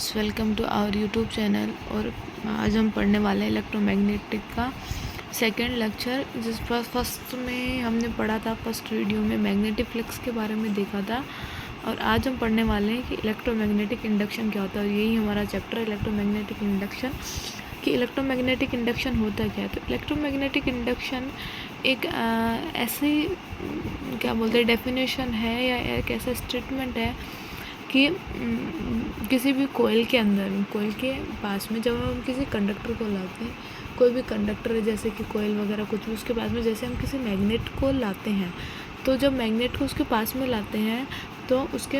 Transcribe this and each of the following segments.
Guys, welcome to our YouTube channel. और आज हम पढ़ने वाले हैं इलेक्ट्रोमैग्नेटिक का सेकंड लेक्चर। जिस पर फर्स्ट में हमने पढ़ा था, फर्स्ट वीडियो में मैग्नेटिक फ्लक्स के बारे में देखा था। और आज हम पढ़ने वाले हैं कि इलेक्ट्रोमैग्नेटिक इंडक्शन क्या होता है। और यही हमारा चैप्टर है, इलेक्ट्रोमैग्नेटिक इंडक्शन। कि इलेक्ट्रोमैग्नेटिक इंडक्शन होता क्या है। तो इलेक्ट्रोमैग्नेटिक इंडक्शन एक ऐसी क्या बोलते हैं डेफिनेशन है या एक ऐसा स्टेटमेंट है कि किसी भी कोयल के पास में जब हम किसी कंडक्टर को लाते हैं, कोई भी कंडक्टर है जैसे कि कोयल वगैरह कुछ भी, उसके पास में जैसे हम किसी मैग्नेट को लाते हैं, तो जब मैग्नेट को उसके पास में लाते हैं तो उसके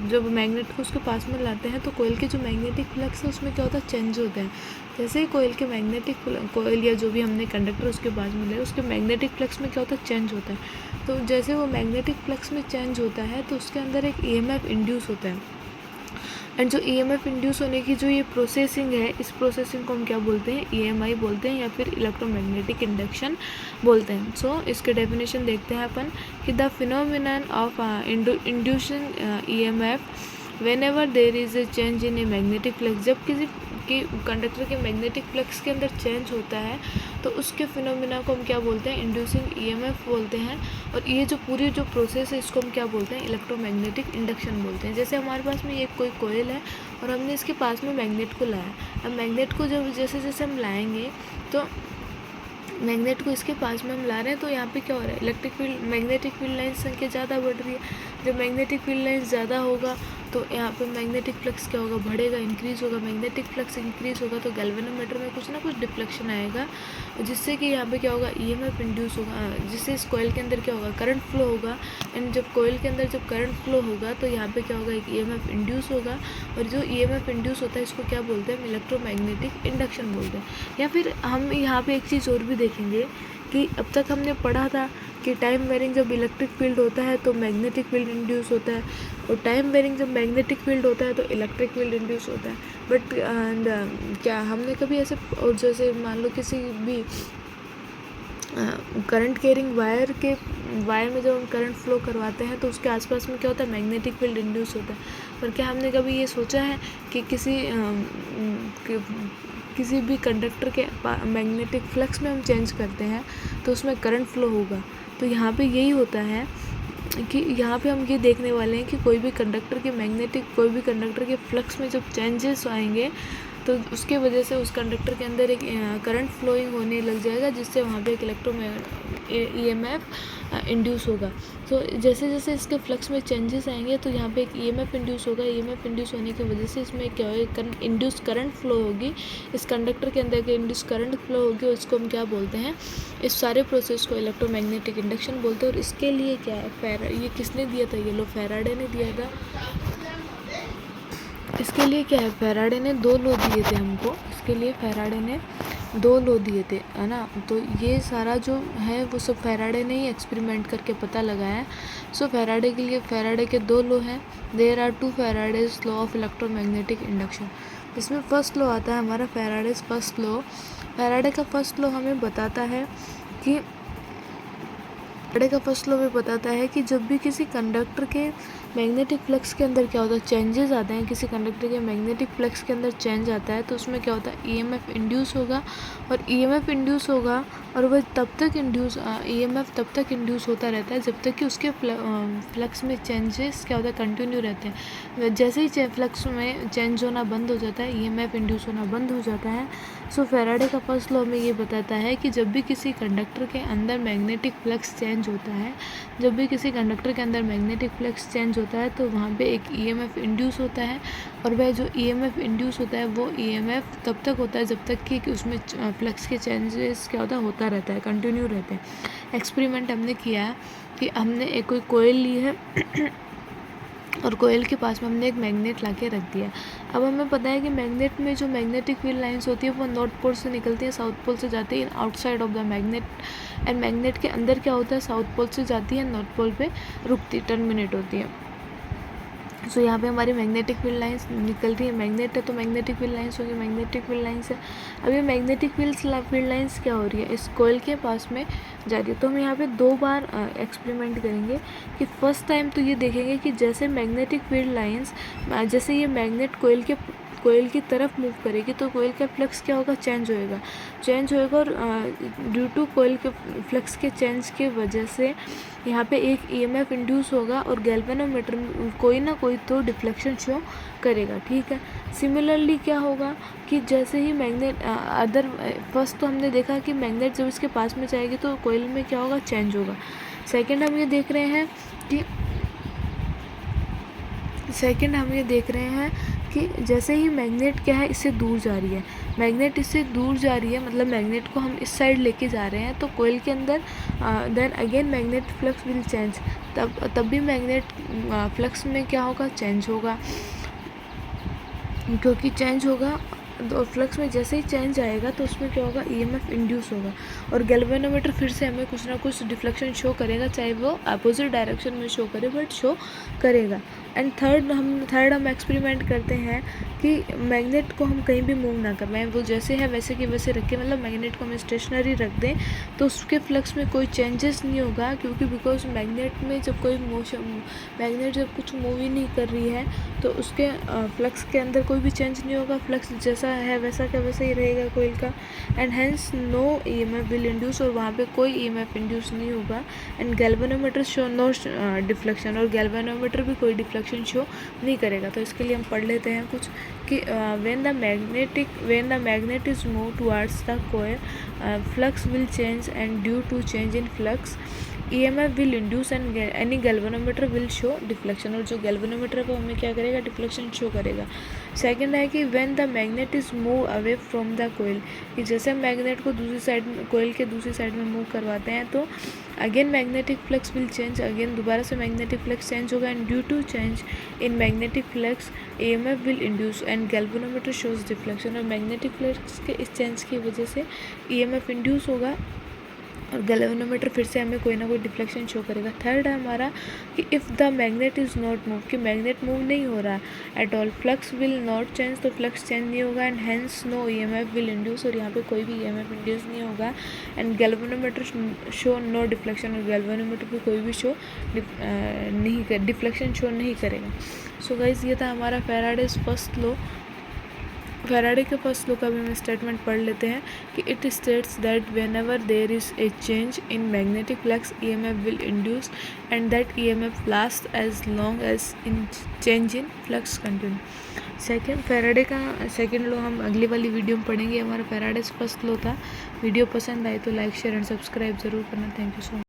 जब मैग्नेट को उसके पास में लाते हैं तो कोयल के जो मैग्नेटिक फ्लक्स है उसमें क्या होता है, चेंज होता है। जैसे ही कोयल या जो भी हमने कंडक्टर उसके पास में लिया, उसके मैग्नेटिक फ्लक्स में क्या होता है, चेंज होता है। तो जैसे वो मैग्नेटिक फ्लक्स में चेंज होता है तो उसके अंदर एक ईएमएफ इंड्यूस होता है। एंड जो ईएमएफ इंड्यूस होने की जो ये प्रोसेसिंग है, इस प्रोसेसिंग को हम क्या बोलते हैं, ईएमआई बोलते हैं या फिर इलेक्ट्रोमैग्नेटिक इंडक्शन बोलते हैं। सो इसके डेफिनेशन देखते हैं अपन कि the phenomenon of inducing EMF when ever there is a change in a magnetic flux. जब किसी कि कंडक्टर के मैग्नेटिक फ्लक्स के अंदर चेंज होता है तो उसके फिनोमिना को हम क्या बोलते हैं, इंड्यूसिंग ईएमएफ बोलते हैं। और ये जो पूरी जो प्रोसेस है इसको हम क्या बोलते हैं, इलेक्ट्रोमैग्नेटिक इंडक्शन बोलते हैं। जैसे हमारे पास में ये कोई कोयल है और हमने इसके पास में मैग्नेट को लाया। अब मैग्नेट को जब जैसे जैसे हम लाएंगे तो मैग्नेट को इसके पास में हम ला रहे हैं तो यहाँ पे क्या हो रहा है, मैग्नेटिक फील्ड लाइन्स संख्या ज़्यादा बढ़ रही है। जब मैग्नेटिक फील्ड लाइन्स ज़्यादा होगा तो यहाँ पे मैग्नेटिक फ्लक्स क्या होगा, बढ़ेगा, इंक्रीज़ होगा। मैग्नेटिक फ्लक्स इंक्रीज़ होगा तो गैल्वेनोमीटर में कुछ ना कुछ डिफ्लेक्शन आएगा, जिससे कि यहाँ पे क्या होगा, ईएमएफ इंड्यूस होगा, जिससे इस कोयल के अंदर क्या होगा, करंट फ्लो होगा। एंड जब कोयल के अंदर जब करंट फ्लो होगा तो यहाँ पे क्या होगा, एक ईएमएफ इंड्यूस होगा। और जो ईएमएफ इंड्यूस होता है इसको क्या बोलते हैं, इलेक्ट्रोमैग्नेटिक इंडक्शन बोलते हैं। या फिर हम यहाँ पे एक चीज़ और भी देखेंगे कि अब तक हमने पढ़ा था कि टाइम वेरिंग जब इलेक्ट्रिक फील्ड होता है तो मैग्नेटिक फील्ड इंड्यूस होता है, और टाइम वेरिंग जब मैग्नेटिक फील्ड होता है तो इलेक्ट्रिक फील्ड इंड्यूस होता है। बट क्या हमने कभी ऐसे, और जैसे मान लो किसी भी करंट कैरिंग वायर में जब हम करंट फ्लो करवाते हैं तो उसके आसपास में क्या होता है, मैग्नेटिक फील्ड इंड्यूस होता है। पर क्या हमने कभी ये सोचा है कि किसी भी कंडक्टर के मैग्नेटिक फ्लक्स में हम चेंज करते हैं तो उसमें करंट फ्लो होगा। तो यहाँ पे यही होता है कि यहाँ पे हम ये देखने वाले हैं कि कोई भी कंडक्टर के फ्लक्स में जब चेंजेस आएंगे तो उसके वजह से उस कंडक्टर के अंदर एक करंट फ्लोइंग होने लग जाएगा, जिससे वहाँ पे एक ईएमएफ इंड्यूस होगा। तो जैसे जैसे इसके फ्लक्स में चेंजेस आएंगे तो यहाँ पे एक ईएमएफ इंड्यूस होगा। ईएमएफ इंड्यूस होने की वजह से इसमें क्या होगा, इंड्यूस करंट फ्लो होगी, इस कंडक्टर के अंदर के इंड्यूस करंट फ्लो होगी। और इसको हम क्या बोलते हैं, इस सारे प्रोसेस को इलेक्ट्रोमैग्नेटिक इंडक्शन बोलते हैं। और इसके लिए क्या है, ये किसने दिया था, ये लो फैराडे ने दिया था। इसके लिए क्या है, फैराडे ने 2 लॉ दिए थे हमको। इसके लिए फैराडे ने 2 लॉ दिए थे, है ना। तो ये सारा जो है वो सब फैराडे ने ही एक्सपेरिमेंट करके पता लगाया है। सो फैराडे के 2 लॉ हैं। There are 2 Faraday's law of electromagnetic induction. इसमें फर्स्ट लॉ आता है हमारा फैराडेज फर्स्ट लॉ। फैराडे का फर्स्ट लॉ हमें बताता है कि जब भी किसी कंडक्टर के मैग्नेटिक फ्लक्स के अंदर क्या होता है, चेंजेस आते हैं, किसी कंडक्टर के मैग्नेटिक फ्लक्स के अंदर चेंज आता है तो उसमें क्या होता है, ईएमएफ इंड्यूस होगा। और ईएमएफ इंड्यूस होगा और वह ईएमएफ तब तक इंड्यूस होता रहता है जब तक कि उसके फ्लक्स में चेंजेस क्या होता है, कंटिन्यू रहते हैं। जैसे ही फ्लक्स में चेंज होना बंद हो जाता है, ईएमएफ इंड्यूस होना बंद हो जाता है। सो फैराडे का फर्स्ट लॉ में ये बताता है कि जब भी किसी कंडक्टर के अंदर मैग्नेटिक फ्लक्स चेंज होता है होता है तो वहाँ पे एक ईएमएफ इंड्यूस होता है। और वह जो ईएमएफ इंड्यूस होता है वो ईएमएफ तब तक होता है जब तक कि उसमें फ्लक्स के चेंजेस क्या होता रहता है, कंटिन्यू रहते हैं। एक्सपेरिमेंट हमने किया है कि हमने एक कोई कोयल ली है और कोयल के पास में हमने एक मैग्नेट ला के रख दिया। अब हमें पता है कि मैग्नेट में जो मैग्नेटिक फील्ड लाइंस होती है वो नॉर्थ पोल से निकलती है, साउथ पोल से जाती है outside of the magnet. And magnet के अंदर क्या होता है, साउथ पोल से जाती है, नॉर्थ पोल पे रुकती, टर्मिनेट होती है। सो यहाँ पे हमारी मैग्नेटिक फील्ड लाइंस निकल रही है, मैग्नेट है तो मैग्नेटिक फील्ड लाइंस होगी, मैग्नेटिक फील्ड लाइंस है। अब ये मैग्नेटिक फील्ड लाइंस क्या हो रही है, इस कॉइल के पास में जा रही है। तो हम यहाँ पे 2 बार एक्सपेरिमेंट करेंगे कि फर्स्ट टाइम तो ये देखेंगे कि जैसे मैग्नेटिक फील्ड लाइंस जैसे ये मैग्नेट कोयल की तरफ मूव करेगी तो कोयल का फ्लक्स क्या होगा, चेंज होएगा और ड्यू टू कोयल के फ्लक्स के चेंज के वजह से यहाँ पे एक ईएमएफ इंड्यूस होगा और गैल्वेनोमीटर में कोई ना कोई तो डिफ्लेक्शन शो करेगा, ठीक है। सिमिलरली क्या होगा कि जैसे ही मैग्नेट फर्स्ट तो हमने देखा कि मैग्नेट जब इसके पास में जाएगी तो कोयल में क्या होगा, चेंज होगा। सेकंड हम ये देख रहे हैं कि जैसे ही मैग्नेट क्या है इससे दूर जा रही है, मतलब मैग्नेट को हम इस साइड लेके जा रहे हैं तो कोयल के अंदर then again magnet flux will change, तब भी मैग्नेट फ्लक्स में क्या होगा, चेंज होगा, क्योंकि चेंज होगा तो फ्लक्स में जैसे ही चेंज आएगा तो उसमें क्या होगा, ईएमएफ इंड्यूस होगा और गैल्वेनोमीटर फिर से हमें कुछ ना कुछ डिफ्लेक्शन शो करेगा, चाहे वो अपोजिट डायरेक्शन में शो करे बट शो करेगा। एंड थर्ड हम एक्सपेरिमेंट करते हैं कि मैग्नेट को हम कहीं भी मूव ना करवाएं, वो जैसे है वैसे के वैसे रख के, मतलब मैग्नेट को हम स्टेशनरी रख दें तो उसके फ्लक्स में कोई चेंजेस नहीं होगा, क्योंकि बिकॉज मैग्नेट में जब मैग्नेट जब कुछ मूव ही नहीं कर रही है तो उसके फ्लक्स के अंदर कोई भी चेंज नहीं होगा, फ्लक्स जैसा है वैसा का वैसा ही रहेगा कोयल का, and hence no EMF will induce, और वहाँ पे कोई ईएमएफ इंड्यूस नहीं होगा। And galvanometer show no deflection, और गैल्वेनोमीटर भी कोई डिफ्लेक्शन शो नहीं करेगा। तो इसके लिए हम पढ़ लेते हैं कुछ कि when the magnet is moved towards the coil, flux will change, and due to change in flux EMF will induce and any galvanometer will show deflection, और जो galvanometer है वो हमें क्या करेगा, डिफ्लेक्शन शो करेगा। सेकंड है कि when the magnet is move away from the coil, कि जैसे हम मैग्नेट को दूसरी साइड में, कोयल के दूसरी साइड में मूव करवाते हैं तो again magnetic flux will change, again दोबारा से मैग्नेटिक फ्लक्स चेंज होगा, and due to change in magnetic flux EMF will induce and galvanometer shows deflection, और मैग्नेटिक फ्लक्स के इस चेंज की वजह से EMF इंड्यूस होगा और गैल्वेनोमीटर फिर से हमें कोई ना कोई डिफ्लेक्शन शो करेगा। थर्ड है हमारा कि if the magnet is not move, कि मैग्नेट मूव नहीं हो रहा at all, flux will not change, तो फ्लक्स चेंज नहीं होगा, and hence no EMF will induce, और यहाँ पे कोई भी ईएमएफ इंड्यूस नहीं होगा, and galvanometer show no deflection, और गैल्वेनोमीटर पे कोई भी शो डिफ्लेक्शन शो नहीं करेगा। सो गाइज ये था हमारा फैराडेज फर्स्ट लॉ। फैराडे के फर्स्ट लॉ का भी हम स्टेटमेंट पढ़ लेते हैं कि it states that whenever there is a change in magnetic flux EMF will induce and that EMF last as long as in change in flux continue. Faraday का second law हम अगली वाली वीडियो में पढ़ेंगे। हमारा फैराडेज फर्स्ट लॉ था। Video पसंद आए तो लाइक शेयर एंड सब्सक्राइब ज़रूर करना। Thank you so much.